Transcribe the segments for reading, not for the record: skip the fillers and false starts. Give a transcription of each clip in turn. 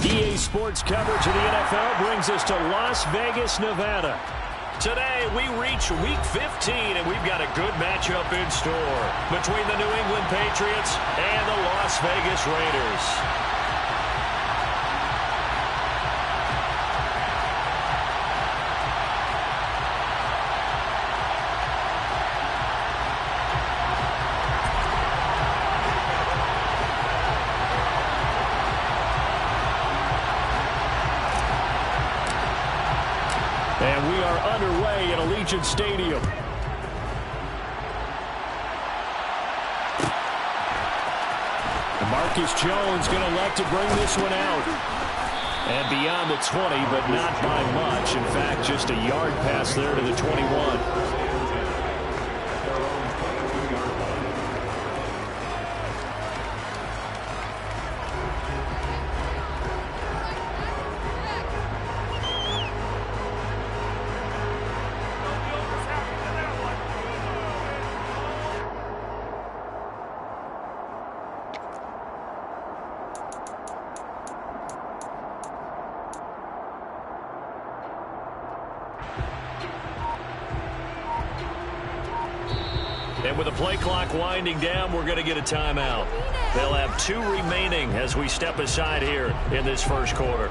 EA Sports coverage of the NFL brings us to Las Vegas, Nevada. Today, we reach Week 15, and we've got a good matchup in store between the New England Patriots and the Las Vegas Raiders. And we are underway at Allegiant Stadium. And Marcus Jones going to elect to bring this one out. And beyond the 20, but not by much. In fact, just a yard pass there to the 21. And with the play clock winding down, we're going to get a timeout. They'll have 2 remaining as we step aside here in this first quarter.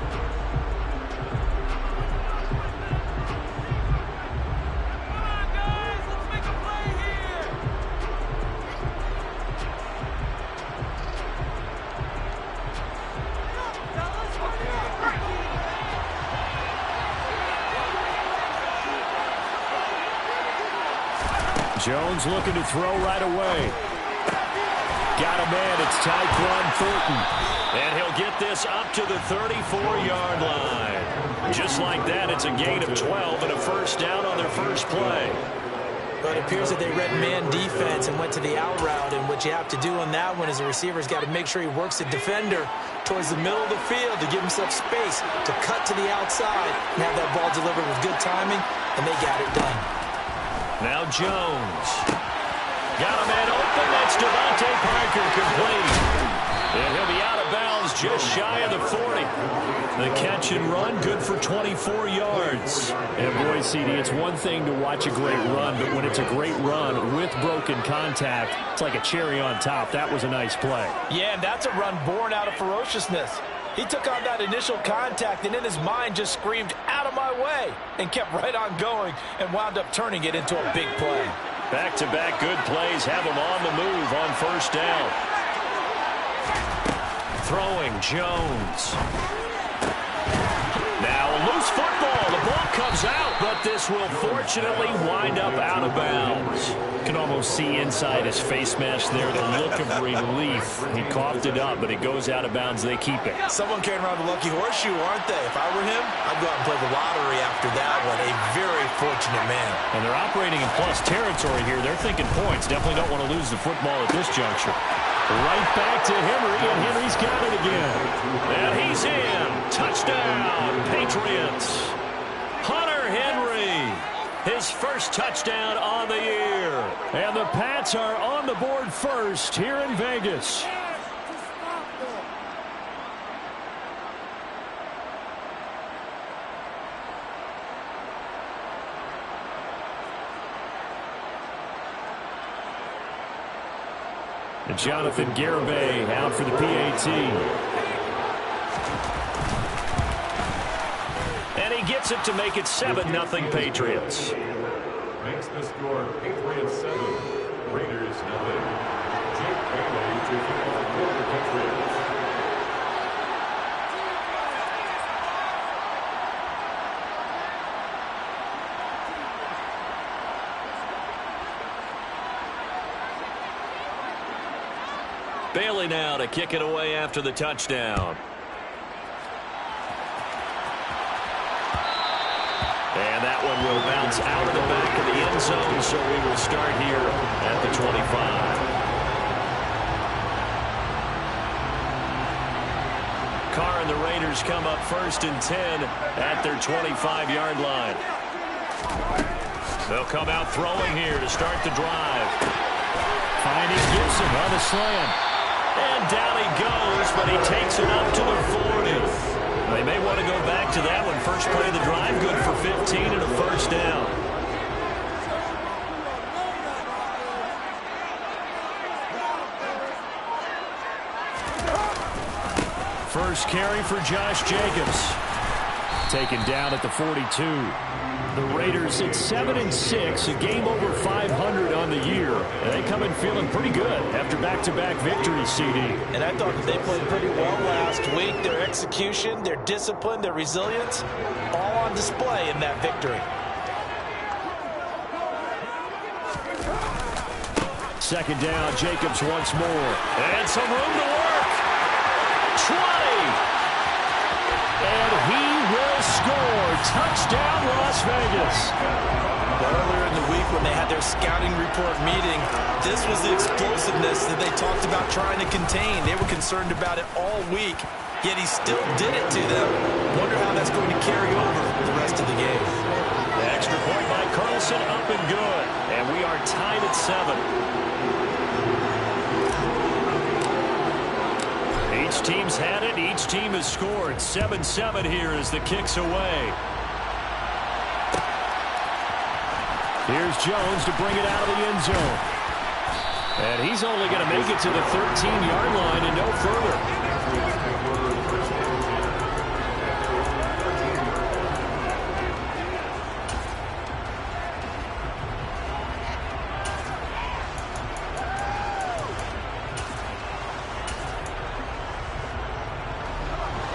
Jones looking to throw right away. Got a man. It's Tyquan Thornton. And he'll get this up to the 34-yard line. Just like that, it's a gain of 12 and a first down on their first play. But it appears that they read man defense and went to the out route. And what you have to do on that one is the receiver's got to make sure he works the defender towards the middle of the field to give himself space to cut to the outside and have that ball delivered with good timing, and they got it done. Now Jones. Got a man open. That's Devontae Parker complete. And he'll be out of bounds just shy of the 40. The catch and run good for 24 yards. And boy, CD, it's one thing to watch a great run, but when it's a great run with broken contact, it's like a cherry on top. That was a nice play. Yeah, and that's a run born out of ferociousness. He took on that initial contact and in his mind just screamed, "Out of my way," and kept right on going and wound up turning it into a big play. Back-to-back good plays have him on the move on first down. Throwing Jones. Now a loose football. The ball comes out, but this will fortunately wind up out of bounds. You can almost see inside his face mask there the look of relief. He coughed it up, but it goes out of bounds. They keep it. Someone carrying around the lucky horseshoe, aren't they? If I were him, I'd go out and play the lottery after that one. A very fortunate man. And they're operating in plus territory here. They're thinking points. Definitely don't want to lose the football at this juncture. Right back to Henry, and Henry's got it again. And he's in. Touchdown, Patriots. Hunter Henry, his first touchdown on the year. And the Pats are on the board first here in Vegas. And Jonathan Garibay out for the PAT. And he gets it to make it 7-0 Patriots. Makes the score Patriots 7, Raiders 0. Jake Bailey to kick off for the Patriots. Bailey now to kick it away after the touchdown. And that one will bounce out of the back of the end zone, so we will start here at the 25. Carr and the Raiders come up 1st and 10 at their 25-yard line. They'll come out throwing here to start the drive. Finding Gibson on the slant. And down he goes, but he takes it up to the 40. They may want to go back to that one. First play of the drive, good for 15 and a first down. First carry for Josh Jacobs. Taken down at the 42. The Raiders at 7-6, a game over 500 on the year. And they come in feeling pretty good after back-to-back victories, CD. And I thought that they played pretty well last week. Their execution, their discipline, their resilience, all on display in that victory. Second down, Jacobs once more. And some room to work. 20. And he will score. Touchdown, Las Vegas. Earlier in the week when they had their scouting report meeting, this was the explosiveness that they talked about trying to contain. They were concerned about it all week, yet he still did it to them. Wonder how that's going to carry over the rest of the game. The extra point by Carlson, up and good. And we are tied at 7. Each team's had it. Each team has scored. 7-7 here as the kick's away. Here's Jones to bring it out of the end zone. And he's only going to make it to the 13-yard line and no further.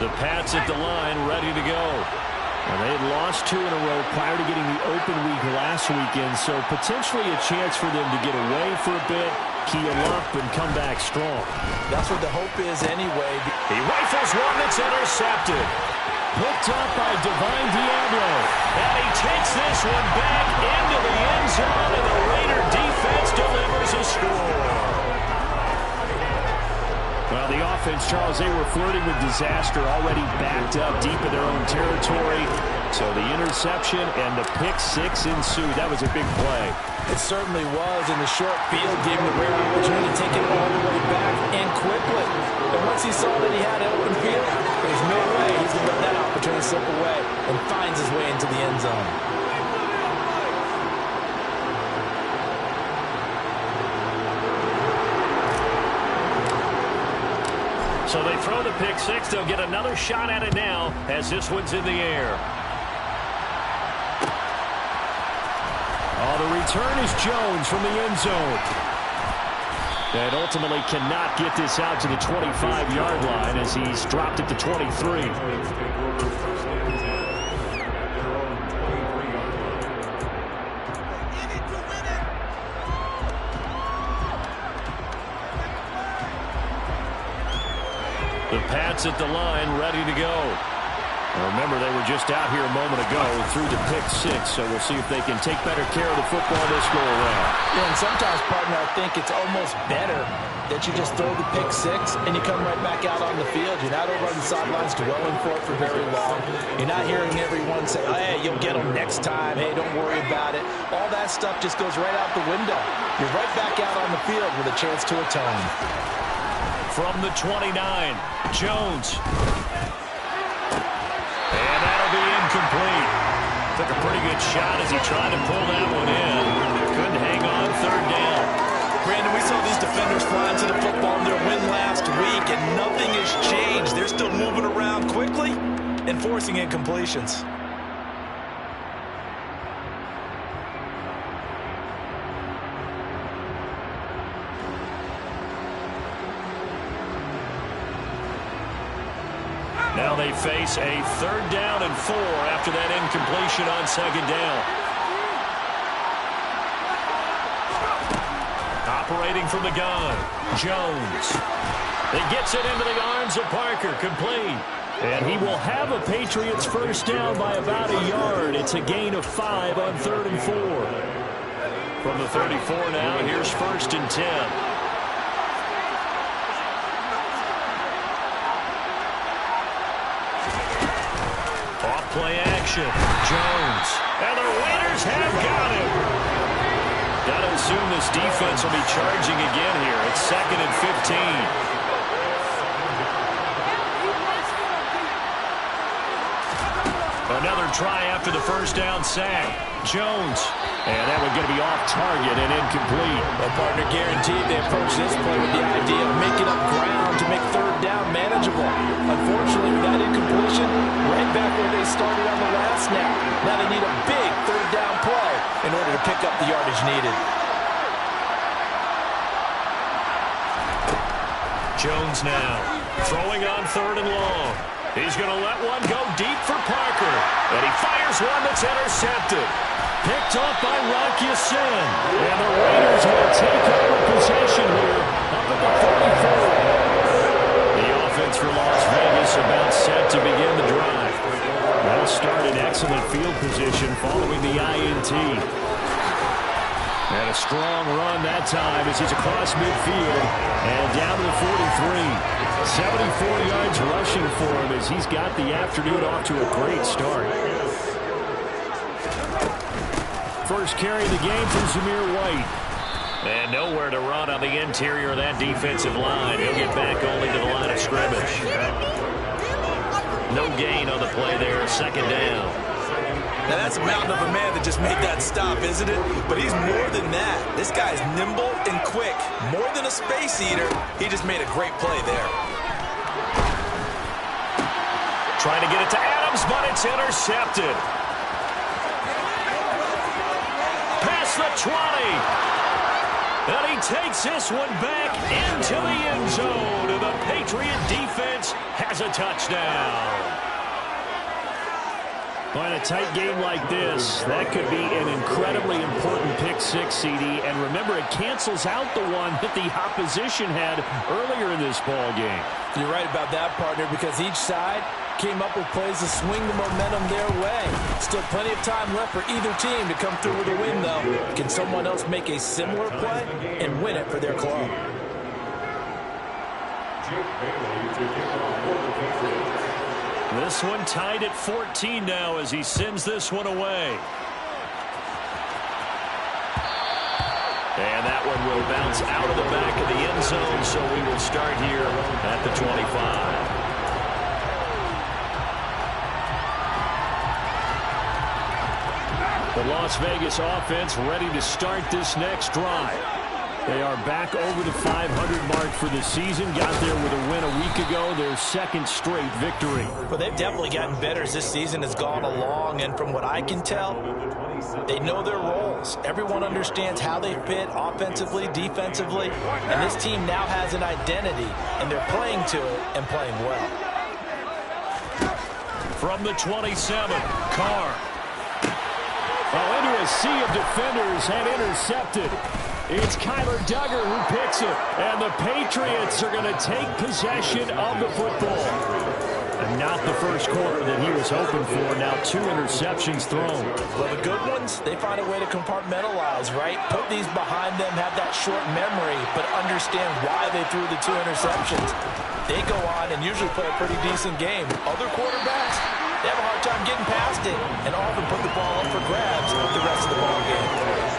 The Pats at the line, ready to go. And they had lost 2 in a row prior to getting the open week last weekend, so potentially a chance for them to get away for a bit, keel up, and come back strong. That's what the hope is anyway. He rifles one that's intercepted. Picked up by Divine Diablo. And he takes this one back into the end zone, and the Raider defense delivers a score. Well, the offense, Charles, they were flirting with disaster, already backed up deep in their own territory. So the interception and the pick six ensued. That was a big play. It certainly was, and the short field gave him the rare opportunity to take it all the way back and quickly. And once he saw that he had an open field, there's no way he's going to let that opportunity slip away, and finds his way into the end zone. So they throw the pick six. They'll get another shot at it now as this one's in the air. Oh, the return is Jones from the end zone. And ultimately cannot get this out to the 25-yard line as he's dropped at the 23. The Pats at the line, ready to go. Remember, they were just out here a moment ago through the pick six, so we'll see if they can take better care of the football this go-around. Yeah, and sometimes, partner, I think it's almost better that you just throw the pick six and you come right back out on the field. You're not over on the sidelines dwelling for it for very long. You're not hearing everyone say, hey, you'll get them next time. Hey, don't worry about it. All that stuff just goes right out the window. You're right back out on the field with a chance to atone. From the 29, Jones. And that'll be incomplete. Took a pretty good shot as he tried to pull that one in. Couldn't hang on, third down. Brandon, we saw these defenders flying to the football in their win last week, and nothing has changed. They're still moving around quickly and forcing incompletions. Now they face a 3rd down and 4 after that incompletion on 2nd down. Operating from the gun, Jones. It gets it into the arms of Parker, complete. And he will have a Patriots first down by about a yard. It's a gain of 5 on 3rd and 4. From the 34 now, here's 1st and 10. Play action. Jones. And the Raiders have got him. Got to assume this defense will be charging again here. It's 2nd and 15. Another try after the first down sack. Jones. And that one going to be off target and incomplete. Well, partner, guaranteed they approach this play with the idea of making up ground to make third down manageable. Unfortunately, with that incompletion, right back where they started on the last snap. Now they need a big third down play in order to pick up the yardage needed. Jones now throwing on third and long. He's going to let one go deep for Parker. And he fires one that's intercepted. Picked off by Rocky Sin. And the Raiders will take over possession here up at the 44. The offense for Las Vegas about set to begin the drive. They'll start in excellent field position following the INT. And a strong run that time as he's across midfield and down to the 43. 74 yards rushing for him as he's got the afternoon off to a great start. First carry of the game from Zamir White. And nowhere to run on the interior of that defensive line. He'll get back only to the line of scrimmage. No gain on the play there. Second down. Now that's a mountain of a man that just made that stop, isn't it? But he's more than that. This guy's nimble and quick. More than a space eater. He just made a great play there. Trying to get it to Adams, but it's intercepted. Past the 20. And he takes this one back into the end zone. And the Patriot defense has a touchdown. Well, in a tight game like this, that could be an incredibly important pick six, CD. And remember, it cancels out the one that the opposition had earlier in this ball game. You're right about that, partner, because each side came up with plays to swing the momentum their way. Still plenty of time left for either team to come through with a win, though. Can someone else make a similar play and win it for their club? This one tied at 14 now as he sends this one away. And that one will bounce out of the back of the end zone, so we will start here at the 25. The Las Vegas offense ready to start this next drive. They are back over the 500 mark for the season. Got there with a win a week ago, their second straight victory. Well, they've definitely gotten better as this season has gone along, and from what I can tell, they know their roles. Everyone understands how they fit offensively, defensively, and this team now has an identity, and they're playing to it and playing well. From the 27, Carr. Oh, into a sea of defenders and intercepted. It's Kyler Duggar who picks it, and the Patriots are going to take possession of the football. And not the first quarter that he was hoping for. Now 2 interceptions thrown. Well, the good ones, they find a way to compartmentalize, right? Put these behind them, have that short memory, but understand why they threw the 2 interceptions. They go on and usually play a pretty decent game. Other quarterbacks, they have a hard time getting past it and often put the ball up for grabs the rest of the ball game.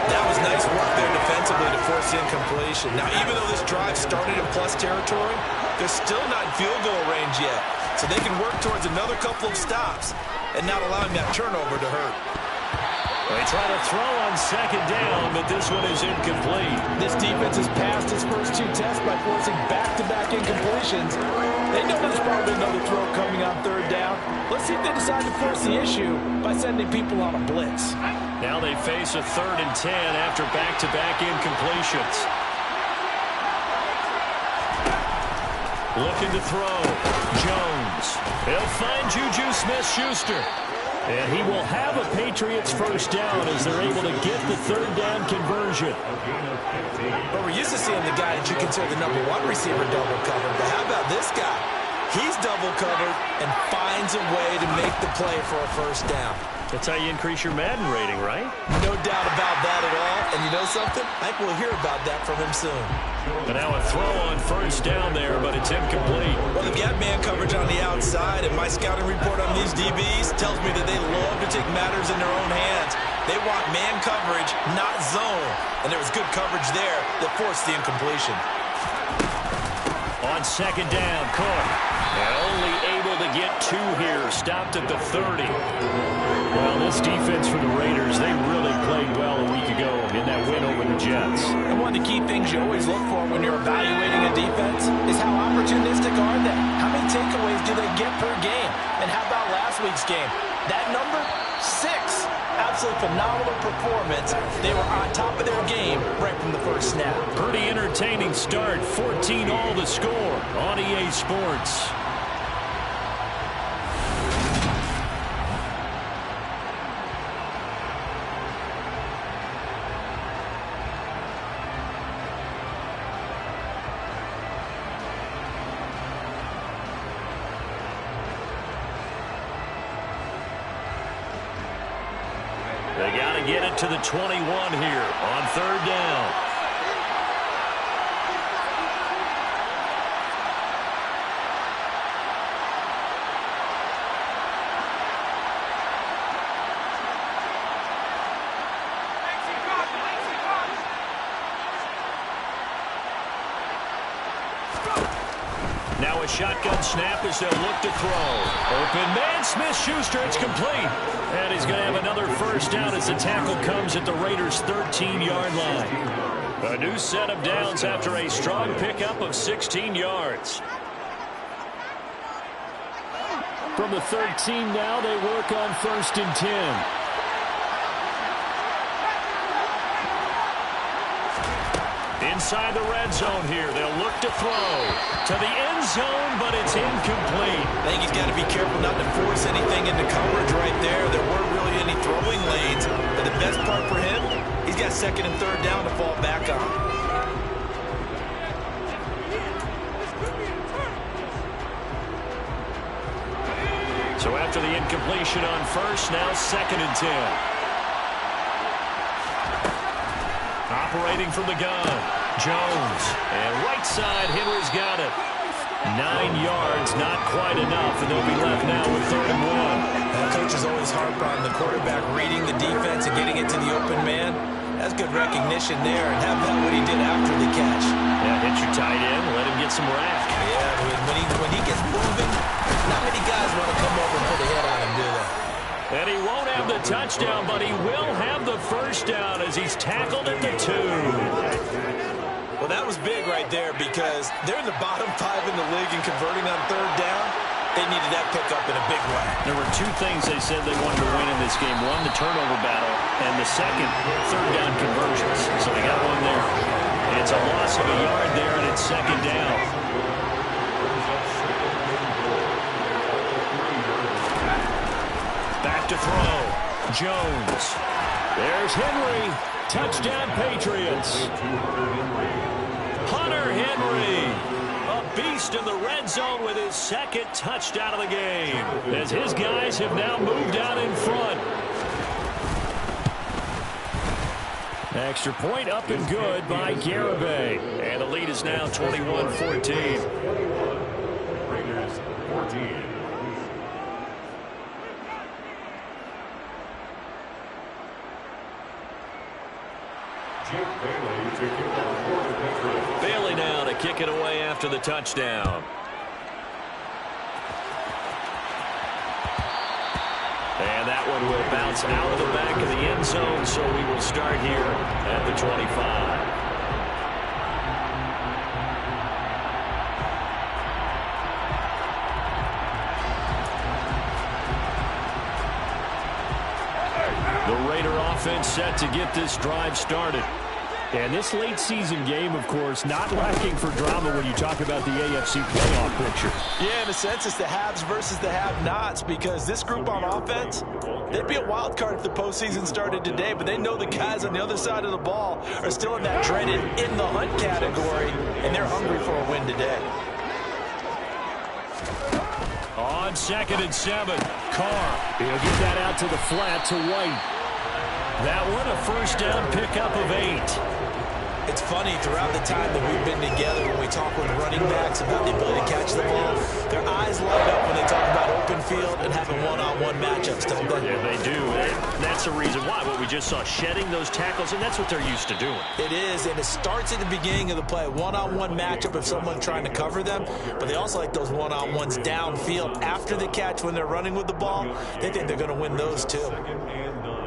That was nice work there defensively to force incompletion. Now, even though this drive started in plus territory, they're still not in field goal range yet. So they can work towards another couple of stops and not allowing that turnover to hurt. They try to throw on second down, but this one is incomplete. This defense has passed its first 2 tests by forcing back-to-back incompletions. They know there's probably another throw coming on third down. Let's see if they decide to force the issue by sending people on a blitz. Now they face a 3rd and 10 after back-to-back incompletions. Looking to throw. Jones. He'll find Juju Smith-Schuster. And he will have a Patriots first down as they're able to get the 3rd down conversion. But we're used to seeing the guy that you consider the #1 receiver double covered. But how about this guy? He's double covered and finds a way to make the play for a first down. That's how you increase your Madden rating, right? No doubt about that at all. And you know something? I think we'll hear about that from him soon. But now a throw on first down there, but it's incomplete. Well, they've got man coverage on the outside, and my scouting report on these DBs tells me that they love to take matters in their own hands. They want man coverage, not zone. And there was good coverage there that forced the incompletion. On second down, Cook. And only able to get 2 here. Stopped at the 30. Well, this defense for the Raiders, they really played well a week ago in that win over the Jets. And one of the key things you always look for when you're evaluating a defense is how opportunistic are they? How many takeaways do they get per game? And how about last week's game? That number, 6. Absolutely phenomenal performance. They were on top of their game right from the first snap. Pretty entertaining start. 14 all the score on EA Sports. They got to get it to the 21 here on third down. Now a shotgun snap as they'll look to throw. Open man, Smith-Schuster, it's complete. And he's going to have another first down as the tackle comes at the Raiders' 13-yard line. A new set of downs after a strong pickup of 16 yards. From the 13 now, they work on 1st and 10. Inside the red zone here. They'll look to throw to the end zone, but it's incomplete. I think he's got to be careful not to force anything into coverage right there. There weren't really any throwing lanes. But the best part for him, he's got 2nd and 3rd down to fall back on. So after the incompletion on 1st, now 2nd and 10. Operating from the gun, Jones. And right side, Henry's got it. 9 yards, not quite enough, and they'll be left now with 3rd and 1. Coaches always harp on the quarterback reading the defense and getting it to the open man. That's good recognition there, and how about what he did after the catch? Yeah, hit your tight end, let him get some rack. Yeah, when he gets moving, not many guys want to come over and put a hit on him, do they? And he won't have the touchdown, but he will have the first down as he's tackled at the 2. Well, that was big right there because they're in the bottom 5 in the league and converting on 3rd down. They needed that pickup in a big way. There were 2 things they said they wanted to win in this game. One, the turnover battle, and the second, 3rd down conversions. So they got one there. It's a loss of a yard there, and it's 2nd down. Back to throw. Jones. There's Henry. Touchdown, Patriots. Hunter Henry. A beast in the red zone with his 2nd touchdown of the game. As his guys have now moved out in front. Extra point up and good by Garibay. And the lead is now 21-14. Raiders 14. Bailey now to kick it away after the touchdown. And that one will bounce out of the back of the end zone, so we will start here at the 25. The Raider offense set to get this drive started. And this late season game, of course, not lacking for drama when you talk about the AFC playoff picture. Yeah, in a sense, it's the haves versus the have-nots because this group on offense, they'd be a wild card if the postseason started today, but they know the guys on the other side of the ball are still in that dreaded in-the-hunt category, and they're hungry for a win today. On 2nd and 7, Carr. He'll get that out to the flat to White. That one a first down pickup of 8. It's funny, throughout the time that we've been together, when we talk with running backs about the ability to catch the ball, their eyes light up when they talk about open field and having one-on-one matchups, don't they? Yeah, they do. And that's the reason why. What we just saw, shedding those tackles, and that's what they're used to doing. It is, and it starts at the beginning of the play. One-on-one matchup if someone's trying to cover them, but they also like those one-on-ones downfield after the catch when they're running with the ball. They think they're going to win those too.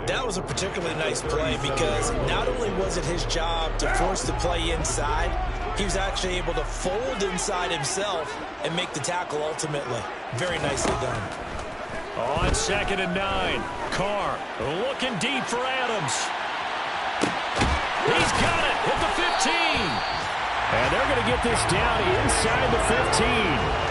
That was a particularly nice play because not only was it his job to force the play inside, he was actually able to fold inside himself and make the tackle ultimately. Very nicely done. On 2nd and 9, Carr looking deep for Adams. He's got it at the 15. And they're going to get this down inside the 15.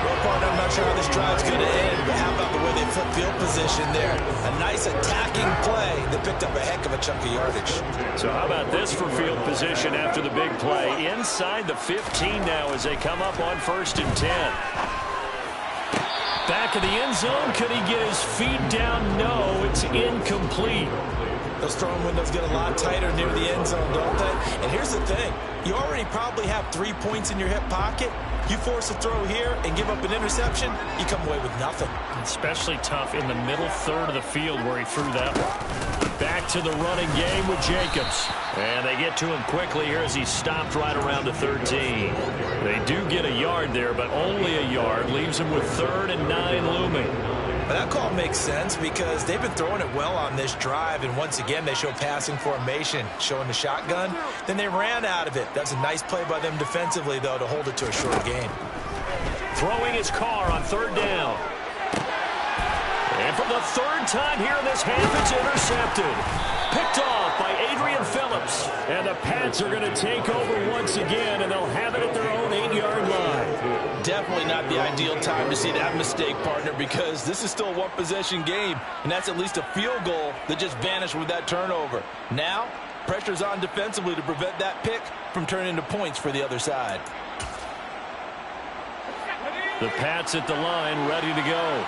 Well, partner, I'm not sure how this drive's going to end, but how about the way they flip field position there? A nice attacking play that picked up a heck of a chunk of yardage. So how about this for field position after the big play? Inside the 15 now as they come up on 1st and 10. Back of the end zone. Could he get his feet down? No, it's incomplete. Those throwing windows get a lot tighter near the end zone, don't they? And here's the thing. You already probably have 3 points in your hip pocket. You force a throw here and give up an interception, you come away with nothing. Especially tough in the middle third of the field where he threw that one. Back to the running game with Jacobs. And they get to him quickly here as he stopped right around the 13. They do get a yard there, but only a yard. Leaves him with 3rd and 9 looming. But that call makes sense because they've been throwing it well on this drive, and once again they show passing formation, showing the shotgun. Then they ran out of it. That's a nice play by them defensively, though, to hold it to a short game. Throwing his Carr on 3rd down. And for the 3rd time here in this half, it's intercepted. Picked off by Adrian Phillips. And the Pats are going to take over once again, and they'll have it at their own 8-yard line. Definitely not the ideal time to see that mistake, partner, because this is still a one-possession game, and that's at least a field goal that just vanished with that turnover. Now, pressure's on defensively to prevent that pick from turning into points for the other side. The Pats at the line, ready to go.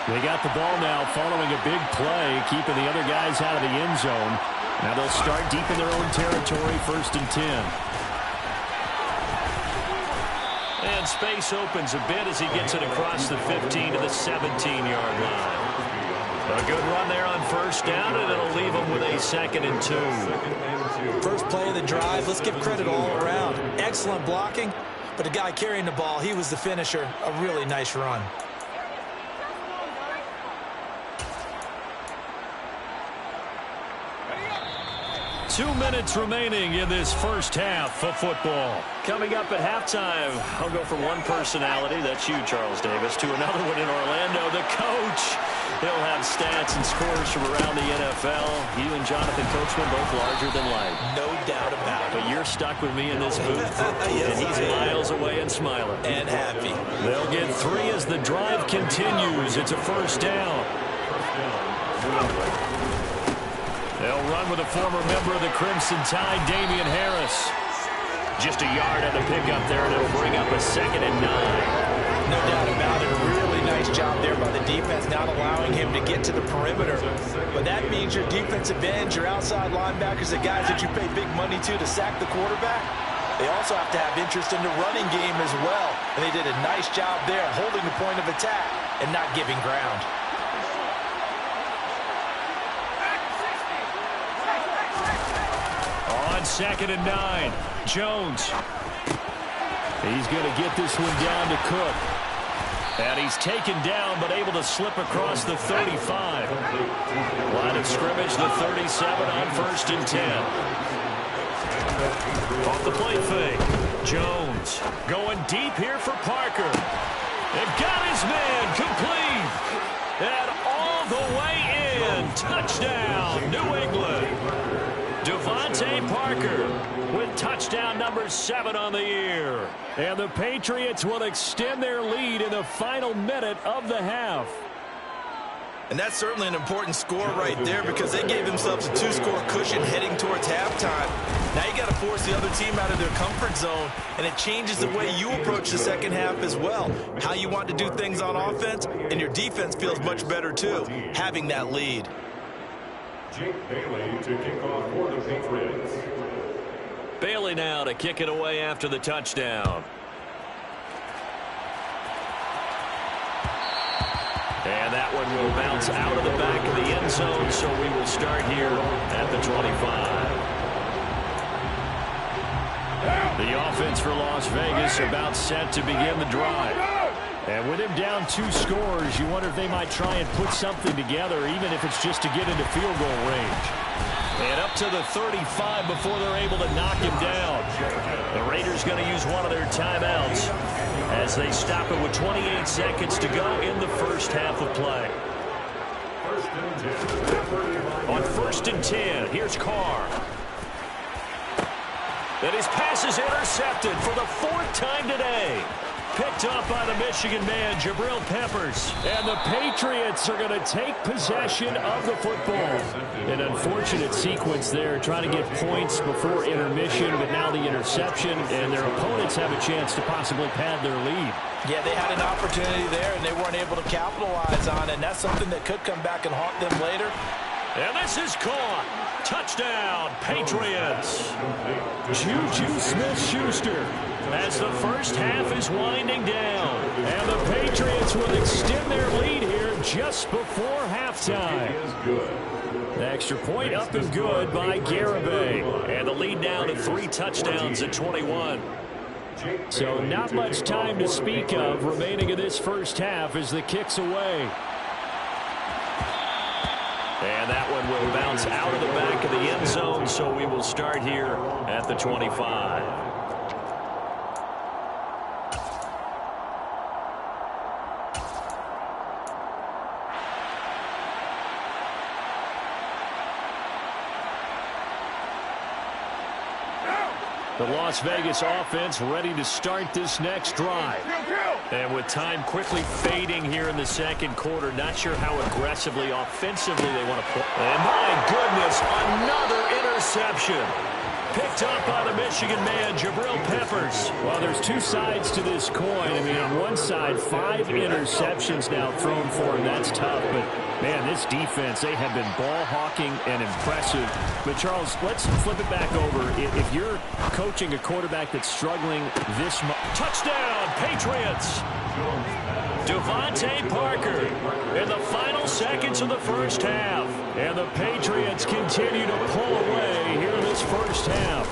They got the ball now following a big play, keeping the other guys out of the end zone. Now they'll start deep in their own territory, 1st and 10. And space opens a bit as he gets it across the 15 to the 17-yard line. A good run there on 1st down, and it'll leave him with a 2nd and 2. First play of the drive, let's give credit all around. Excellent blocking, but the guy carrying the ball, he was the finisher. A really nice run. 2 minutes remaining in this first half of football. Coming up at halftime, I'll go from one personality, that's you, Charles Davis, to another one in Orlando, the coach. He'll have stats and scores from around the NFL. You and Jonathan Coachman both larger than life. No doubt about it. But you're stuck with me in this booth. Yes, and he's miles away and smiling. And happy. They'll get 3 as the drive continues. It's a 1st down. They'll run with a former member of the Crimson Tide, Damian Harris. Just a yard on the pickup there, and it'll bring up a 2nd and 9. No doubt about it. A really nice job there by the defense, not allowing him to get to the perimeter. But that means your defensive ends, your outside linebackers, the guys that you pay big money to sack the quarterback, they also have to have interest in the running game as well. And they did a nice job there holding the point of attack and not giving ground. On 2nd and 9, Jones. He's going to get this one down to Cook. And he's taken down, but able to slip across the 35. Line of scrimmage, the 37 on 1st and 10. Off the play fake. Jones going deep here for Parker. They've got his man complete. And all the way in. Touchdown, New England. Devontae Parker with touchdown number 7 on the year. And the Patriots will extend their lead in the final minute of the half. And that's certainly an important score right there because they gave themselves a 2-score cushion heading towards halftime. Now you got to force the other team out of their comfort zone, and it changes the way you approach the second half as well. How you want to do things on offense, and your defense feels much better too, having that lead. Jake Bailey to kick off for the Patriots. Bailey now to kick it away after the touchdown. And that one will bounce out of the back of the end zone, so we will start here at the 25. The offense for Las Vegas about set to begin the drive. And with him down 2 scores, you wonder if they might try and put something together, even if it's just to get into field goal range. And up to the 35 before they're able to knock him down. The Raiders going to use one of their timeouts as they stop it with 28 seconds to go in the first half of play. On 1st and 10, here's Carr. And his pass is intercepted for the 4th time today. Picked up by the Michigan man, Jabril Peppers. And the Patriots are going to take possession of the football. An unfortunate sequence there, trying to get points before intermission, but now the interception, and their opponents have a chance to possibly pad their lead. Yeah, they had an opportunity there, and they weren't able to capitalize on it, and that's something that could come back and haunt them later. And this is caught. Touchdown, Patriots. Juju Smith-Schuster as the first half is winding down. And the Patriots will extend their lead here just before halftime. The extra point up and good by Garibay. And the lead now to 3 touchdowns at 21. So not much time to speak of remaining in this first half as the kick's away. And that one will bounce out of the back of the end zone, so we will start here at the 25. The Las Vegas offense ready to start this next drive. And with time quickly fading here in the second quarter, not sure how aggressively, offensively they want to play. And my goodness, another interception. Picked up by the Michigan man, Jabril Peppers. Well, there's 2 sides to this coin. I mean, on one side, 5 interceptions now thrown for him. That's tough. But, man, this defense, they have been ball hawking and impressive. But, Charles, let's flip it back over. If you're coaching a quarterback that's struggling this much. Touchdown, Patriots. Devontae Parker in the final seconds of the first half. And the Patriots continue to pull away here in this first half.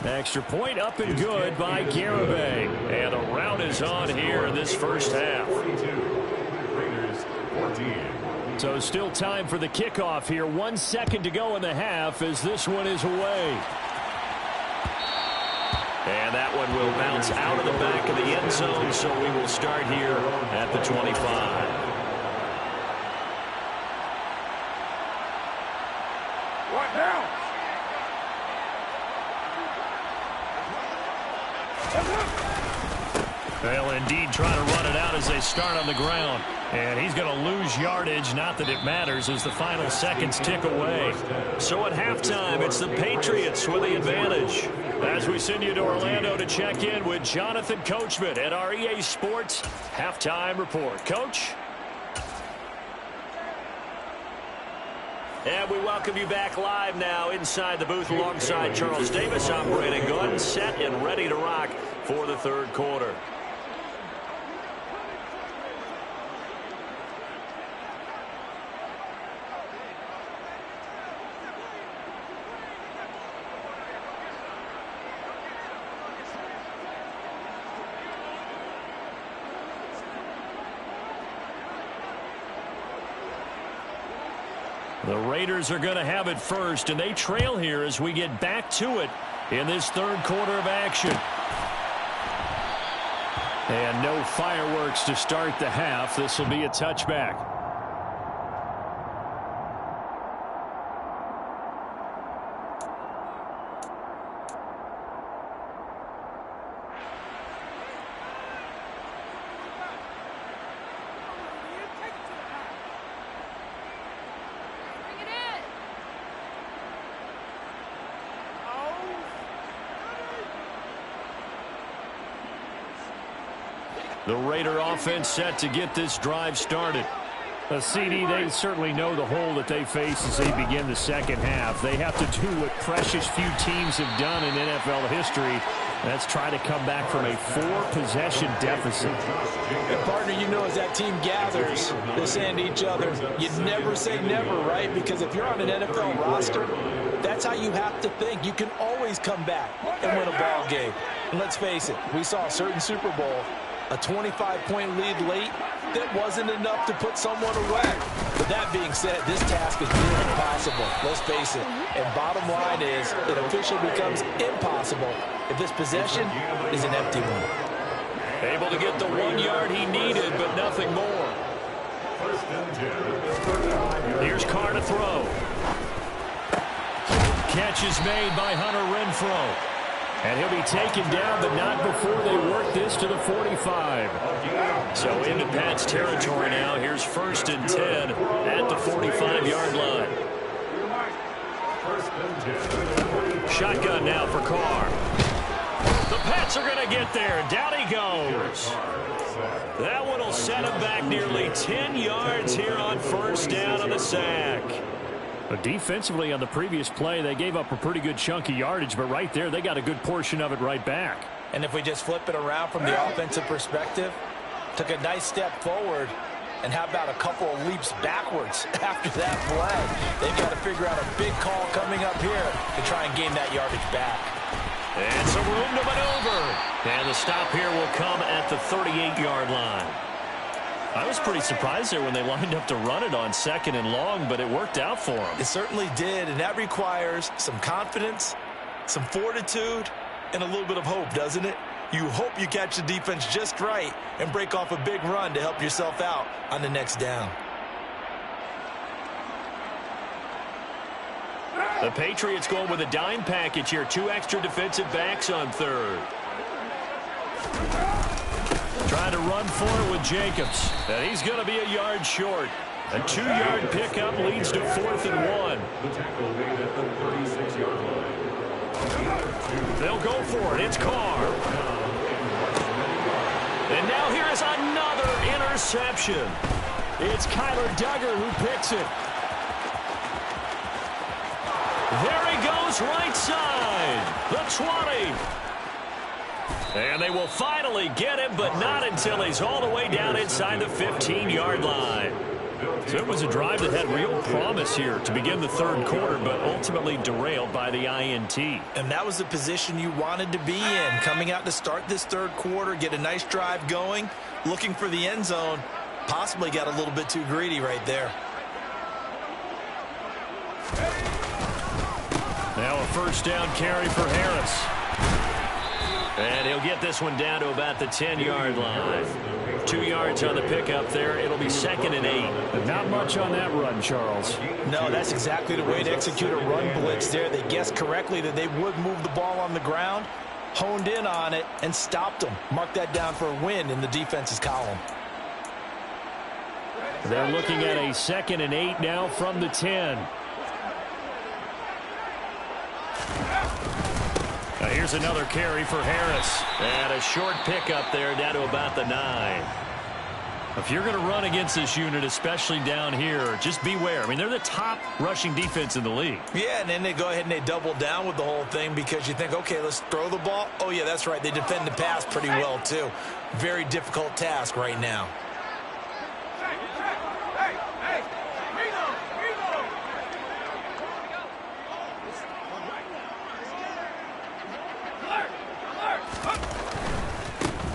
Extra point up and good by Garibay. And a rout is on here in this first half. So still time for the kickoff here. 1 second to go in the half as this one is away. And that one will bounce out of the back of the end zone, so we will start here at the 25. What now? They'll indeed try to run it out as they start on the ground. And he's going to lose yardage, not that it matters, as the final seconds tick away. So at halftime, it's the Patriots with the advantage. As we send you to Orlando to check in with Jonathan Coachman at our EA Sports Halftime Report. Coach? And we welcome you back live now inside the booth alongside Charles Davis. I'm Brandon Gunn, set and ready to rock for the third quarter. The Raiders are going to have it first, and they trail here as we get back to it in this third quarter of action. And no fireworks to start the half. This will be a touchback. The Raider offense set to get this drive started. CD, they certainly know the hole that they face as they begin the second half. They have to do what precious few teams have done in NFL history. That's try to come back from a 4-possession deficit. And partner, you know, as that team gathers, they're saying to each other, you never say never, right? Because if you're on an NFL roster, that's how you have to think. You can always come back and win a ball game. And let's face it, we saw a certain Super Bowl, a 25-point lead late, that wasn't enough to put someone away. But that being said, this task is near impossible. Let's face it. And bottom line is, it officially becomes impossible if this possession is an empty one. Able to get the 1 yard he needed, but nothing more. Here's Carr to throw. Catch is made by Hunter Renfrow. And he'll be taken down, but not before they work this to the 45. So into Pat's territory now. Here's 1st and 10 at the 45-yard line. Shotgun now for Carr. The Pats are going to get there. Down he goes. That one will set him back nearly 10 yards here on 1st down on the sack. But defensively on the previous play, they gave up a pretty good chunk of yardage, but right there, they got a good portion of it right back. And if we just flip it around from the offensive perspective, took a nice step forward, and how about a couple of leaps backwards after that play? They've got to figure out a big call coming up here to try and gain that yardage back. And some room to maneuver. And the stop here will come at the 38-yard line. I was pretty surprised there when they lined up to run it on 2nd and long, but it worked out for them. It certainly did, and that requires some confidence, some fortitude, and a little bit of hope, doesn't it? You hope you catch the defense just right and break off a big run to help yourself out on the next down. The Patriots going with a dime package here. 2 extra defensive backs on 3rd. Trying to run for it with Jacobs. And he's going to be a yard short. A 2-yard pickup leads to 4th and 1. The tackle made at the 36-yard line. They'll go for it. It's Carr. And now here is another interception. It's Kyler Duggar who picks it. There he goes, right side. The 20. And they will finally get him, but not until he's all the way down inside the 15-yard line. So it was a drive that had real promise here to begin the 3rd quarter, but ultimately derailed by the INT. And that was the position you wanted to be in, coming out to start this 3rd quarter, get a nice drive going, looking for the end zone. Possibly got a little bit too greedy right there. Now a 1st down carry for Harris. And he'll get this one down to about the 10-yard line. 2 yards on the pickup there. It'll be 2nd and 8. Not much on that run, Charles. No, that's exactly the way to execute a run blitz there. They guessed correctly that they would move the ball on the ground, honed in on it, and stopped them. Mark that down for a win in the defense's column. They're looking at a 2nd and 8 now from the 10. Here's another carry for Harris. And a short pickup there down to about the 9. If you're going to run against this unit, especially down here, just beware. I mean, they're the top rushing defense in the league. Yeah, and then they go ahead and they double down with the whole thing because you think, okay, let's throw the ball. Oh, yeah, that's right. They defend the pass pretty well, too. Very difficult task right now.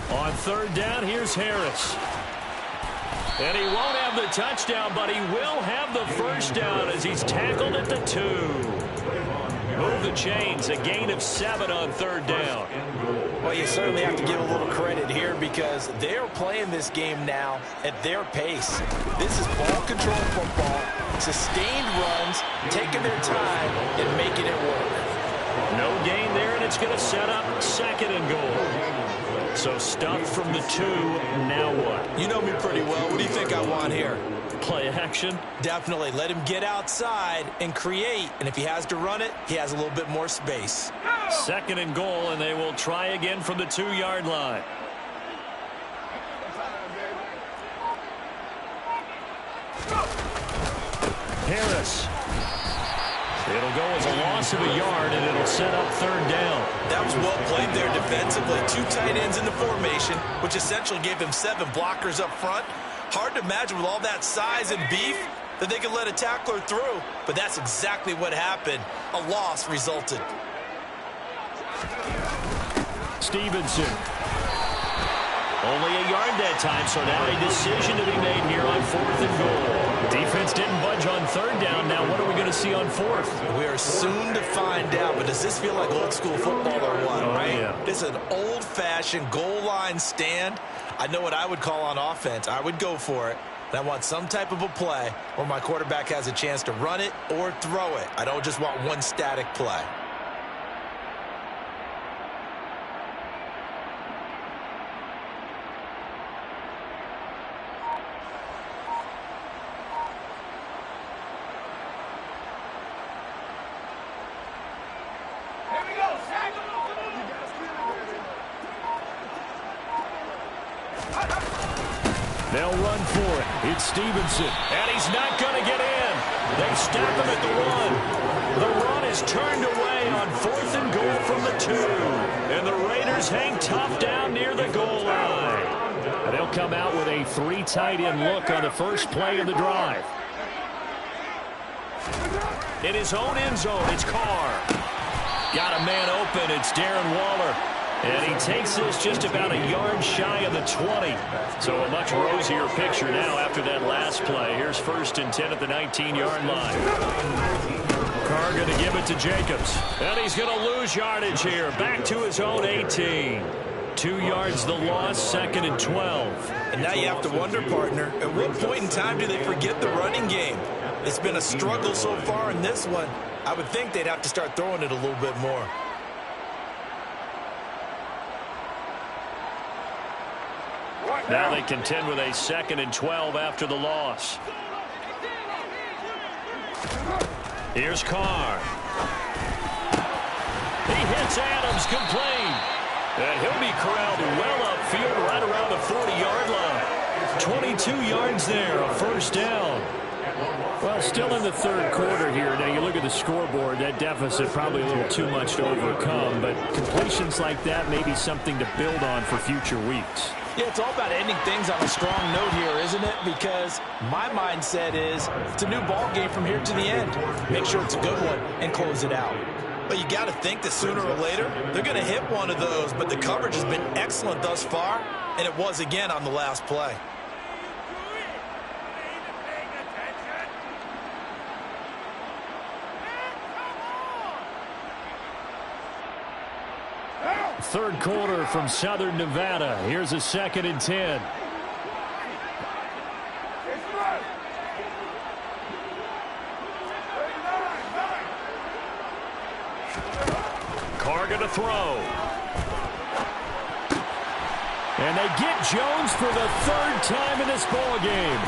On 3rd down, here's Harris. And he won't have the touchdown, but he will have the 1st down as he's tackled at the 2. Move the chains, a gain of 7 on 3rd down. Well, you certainly have to give a little credit here because they're playing this game now at their pace. This is ball control football, sustained runs, taking their time and making it work. No gain there, and it's going to set up 2nd and goal. So stuffed from the 2, now what? You know me pretty well. What do you think I want here? Play action? Definitely. Let him get outside and create. And if he has to run it, he has a little bit more space. 2nd and goal, and they will try again from the 2-yard line. Harris. It'll go as a loss of a yard, and it'll set up third down. That was well played there defensively. 2 tight ends in the formation, which essentially gave them 7 blockers up front. Hard to imagine with all that size and beef that they could let a tackler through, but that's exactly what happened. A loss resulted. Stevenson. Only a yard that time, so now a decision to be made here on 4th and goal. Defense didn't budge on 3rd down. Now what are we going to see on 4th? We are soon to find out, but does this feel like old school football or what, right? Yeah. This is an old-fashioned goal line stand. I know what I would call on offense. I would go for it. And I want some type of a play where my quarterback has a chance to run it or throw it. I don't just want one static play. They'll run for it. It's Stevenson. And he's not going to get in. They stop him at the 1. The run is turned away on 4th and goal from the 2. And the Raiders hang tough down near the goal line. And they'll come out with a 3 tight end look on the first play of the drive. In his own end zone, it's Carr. Got a man open. It's Darren Waller. And he takes this just about a yard shy of the 20. So a much rosier picture now after that last play. Here's 1st and 10 at the 19-yard line. Carr going to give it to Jacobs. And he's going to lose yardage here. Back to his own 18. 2 yards the loss, 2nd and 12. And now you have to wonder, partner, at what point in time do they forget the running game? It's been a struggle so far in this one. I would think they'd have to start throwing it a little bit more. Now they contend with a 2nd and 12 after the loss. Here's Carr. He hits Adams complete. And he'll be corralled well upfield right around the 40-yard line. 22 yards there, a 1st down. Well, still in the 3rd quarter here. Now you look at the scoreboard, that deficit probably a little too much to overcome, but completions like that may be something to build on for future weeks. Yeah, it's all about ending things on a strong note here, isn't it? Because my mindset is it's a new ball game from here to the end. Make sure it's a good one and close it out. But you got to think that sooner or later they're going to hit one of those, but the coverage has been excellent thus far, and it was again on the last play. Third quarter from Southern Nevada. Here's a 2nd and 10. Carr to throw. And they get Jones for the 3rd time in this ball game.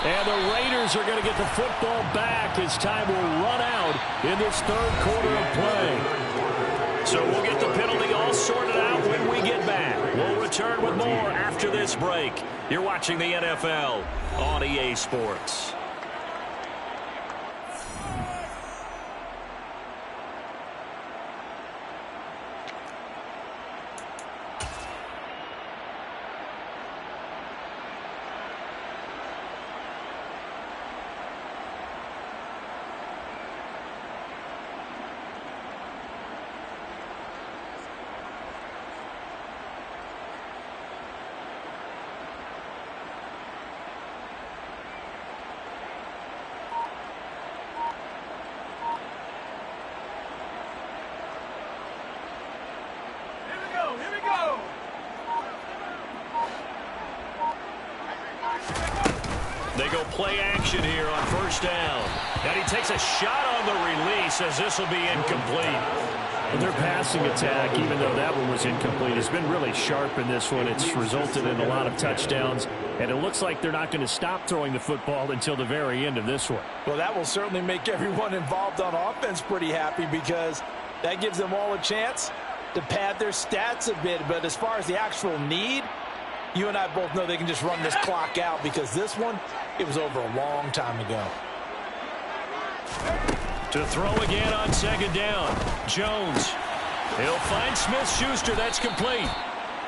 And the Raiders are going to get the football back as time will run out in this 3rd quarter of play. So we'll get the penalty all sorted out when we get back. We'll return with more after this break. You're watching the NFL on EA Sports. They go play action here on 1st down. And he takes a shot on the release as this will be incomplete. And their passing attack, even though that one was incomplete, has been really sharp in this one. It's resulted in a lot of touchdowns, and it looks like they're not going to stop throwing the football until the very end of this one. Well, that will certainly make everyone involved on offense pretty happy because that gives them all a chance to pad their stats a bit. But as far as the actual need, you and I both know they can just run this clock out because this one, it was over a long time ago. To throw again on second down. Jones. He'll find Smith-Schuster. That's complete.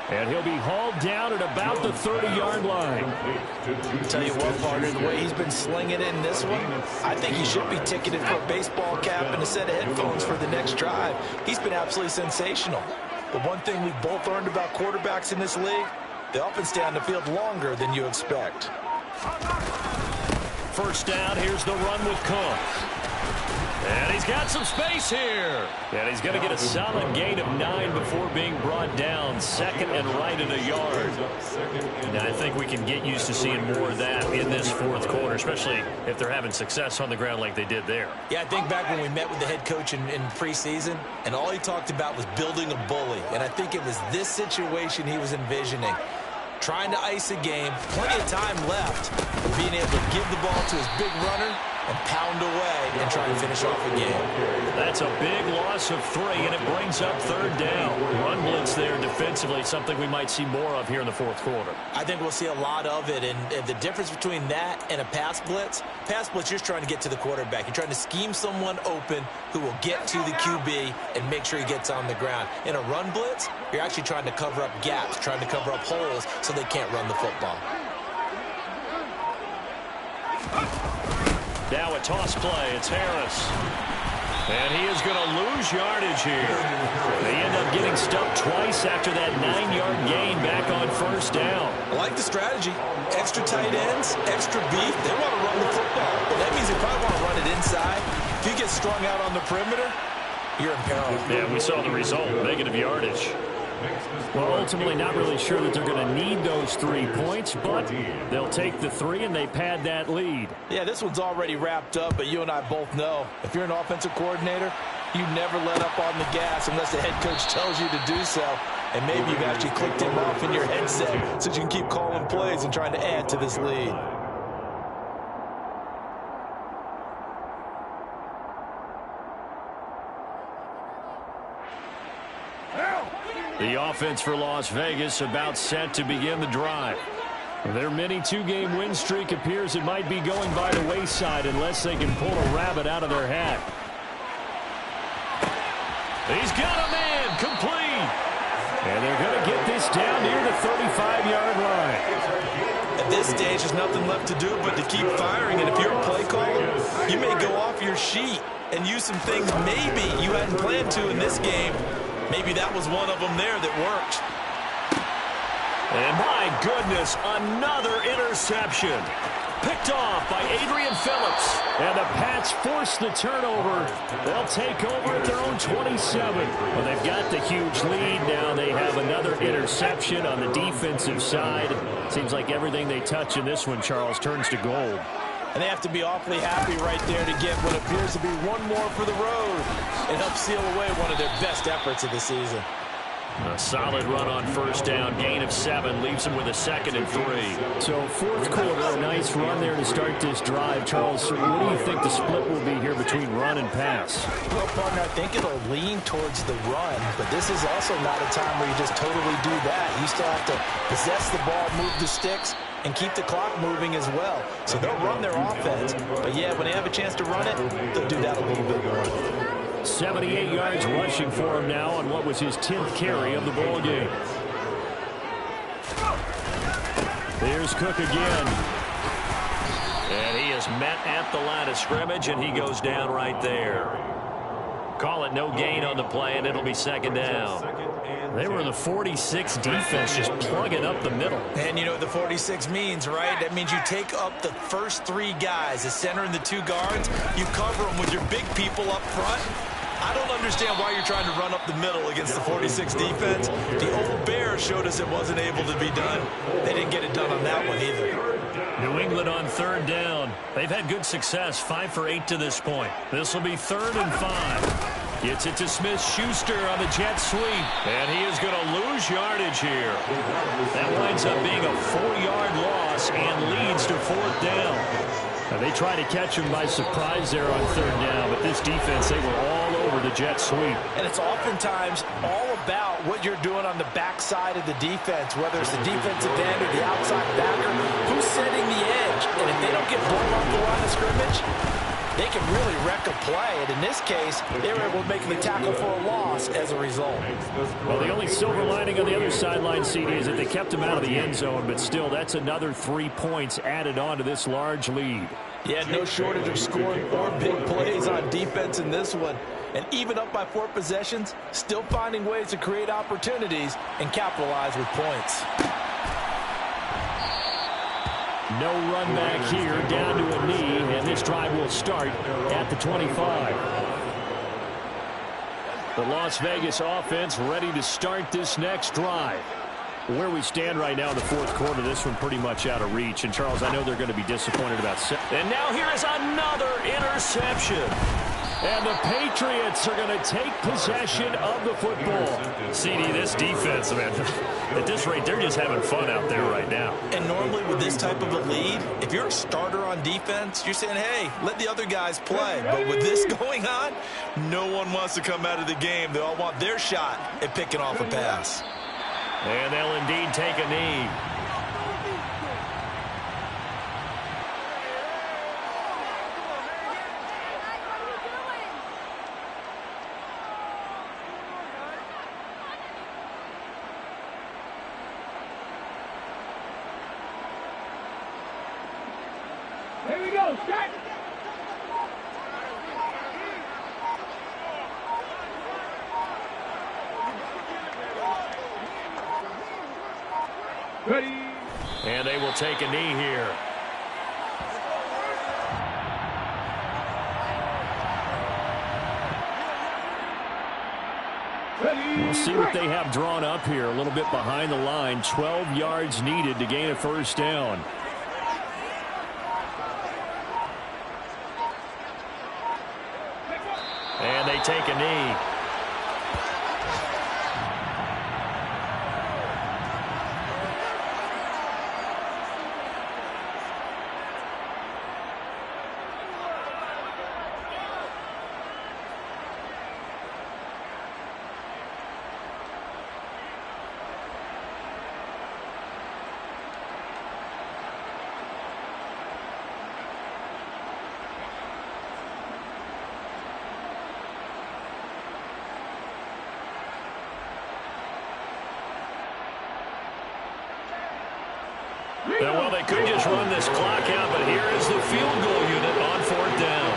And he'll be hauled down at about the 30-yard line. I'll tell you what, partner, the way he's been slinging it in this one, I think he should be ticketed for a baseball cap and a set of headphones for the next drive. He's been absolutely sensational. But one thing we've both learned about quarterbacks in this league, they often stay on the field longer than you expect. First down, here's the run with Cook. And he's got some space here. And he's going to get a solid gain of 9 before being brought down. Second and right at a yard. And I think we can get used to seeing more of that in this fourth quarter, especially if they're having success on the ground like they did there. Yeah, I think back when we met with the head coach in preseason, and all he talked about was building a bully. And I think it was this situation he was envisioning. Trying to ice a game, plenty of time left, being able to give the ball to his big runner and pound away and try to finish off a game. That's a big loss of 3, and it brings up third down. Run blitz there defensively, something we might see more of here in the fourth quarter. I think we'll see a lot of it, and the difference between that and a pass blitz, you're just trying to get to the quarterback. You're trying to scheme someone open who will get to the QB and make sure he gets on the ground. In a run blitz, you're actually trying to cover up gaps, trying to cover up holes so they can't run the football. Now a toss play. It's Harris. And he is going to lose yardage here. They end up getting stuffed twice after that 9-yard gain back on first down. I like the strategy. Extra tight ends, extra beef. They want to run the football. Well, that means they probably want to run it inside. If you get strung out on the perimeter, you're in peril. Yeah, we saw the result. Negative yardage. Well, ultimately not really sure that they're going to need those 3 points, but they'll take the 3 and they pad that lead. Yeah, this one's already wrapped up, but you and I both know if you're an offensive coordinator, you never let up on the gas unless the head coach tells you to do so. And maybe you've actually clicked him off in your headset so you can keep calling plays and trying to add to this lead. The offense for Las Vegas about set to begin the drive. Their mini 2-game win streak appears it might be going by the wayside unless they can pull a rabbit out of their hat. He's got a man complete. And they're going to get this down near the 35-yard line. At this stage, there's nothing left to do but to keep firing. And if you're a play caller, you may go off your sheet and use some things maybe you hadn't planned to in this game. Maybe that was one of them there that worked. And my goodness, another interception. Picked off by Adrian Phillips. And the Pats force the turnover. They'll take over at their own 27. Well, they've got the huge lead. Now they have another interception on the defensive side. Seems like everything they touch in this one, Charles, turns to gold. And they have to be awfully happy right there to get what appears to be one more for the road and help seal away one of their best efforts of the season. A solid run on first down, gain of 7, leaves them with a 2nd and 3. So fourth quarter, a nice run there to start this drive. Charles, what do you think the split will be here between run and pass? Well, partner, I think it'll lean towards the run, but this is also not a time where you just totally do that. You still have to possess the ball, move the sticks, and keep the clock moving as well. So they'll run their offense, but yeah, when they have a chance to run it, they'll do that a little bit more. 78 yards rushing for him now on what was his 10th carry of the ball game. There's Cook again. And he is met at the line of scrimmage, and he goes down right there. Call it no gain on the play, and it'll be 2nd down. They were the 46 defense, just plugging up the middle. And you know what the 46 means, right? That means you take up the first 3 guys, the center and the 2 guards. You cover them with your big people up front. I don't understand why you're trying to run up the middle against the 46 defense. The old Bears showed us it wasn't able to be done. They didn't get it done on that one either. New England on 3rd down. They've had good success, 5 for 8 to this point. This will be 3rd and 5. Gets it to Smith-Schuster on the jet sweep. And he is going to lose yardage here. That winds up being a 4-yard loss and leads to 4th down. Now they try to catch him by surprise there on 3rd down, but this defense, they were all over the jet sweep. And it's oftentimes all about what you're doing on the backside of the defense, whether it's the defensive end or the outside backer, who's setting the edge. And if they don't get blown off the line of scrimmage, they can really wreck a play. And in this case, they were able to make the tackle for a loss as a result. Well, the only silver lining on the other sideline, CD, is that they kept him out of the end zone, but still, that's another 3 points added on to this large lead. Yeah, no shortage of scoring or big plays on defense in this one. And even up by 4 possessions, still finding ways to create opportunities and capitalize with points. No run back here, down to a knee, and this drive will start at the 25. The Las Vegas offense ready to start this next drive. Where we stand right now in the fourth quarter, this one pretty much out of reach. And, Charles, I know they're going to be disappointed about – and now here is another interception. And the Patriots are going to take possession of the football. CD, this defense, man, at this rate, they're just having fun out there right now. And normally with this type of a lead, if you're a starter on defense, you're saying, hey, let the other guys play. But with this going on, no one wants to come out of the game. They all want their shot at picking off a pass. And they'll indeed take a knee. Here we go, set. Ready. And they will take a knee here. We'll see what they have drawn up here. A little bit behind the line. 12 yards needed to gain a first down. And they take a knee. Well, they could just run this clock out, but here is the field goal unit on fourth down.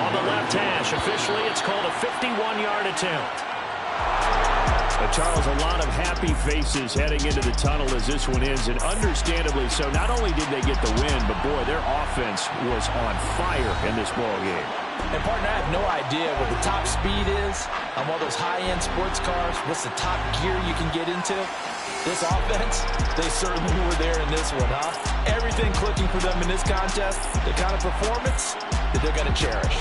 On the left hash, officially it's called a 51-yard attempt. Charles, a lot of happy faces heading into the tunnel as this one ends, and understandably so. Not only did they get the win, but, boy, their offense was on fire in this ball game. And, partner, I have no idea what the top speed is on one of those high-end sports cars. What's the top gear you can get into? This offense, they certainly were there in this one, huh? Everything clicking for them in this contest, the kind of performance that they're going to cherish.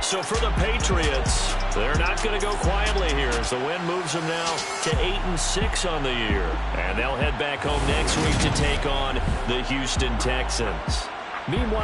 So for the Patriots, they're not going to go quietly here as the win moves them now to 8-6 on the year. And they'll head back home next week to take on the Houston Texans. Meanwhile,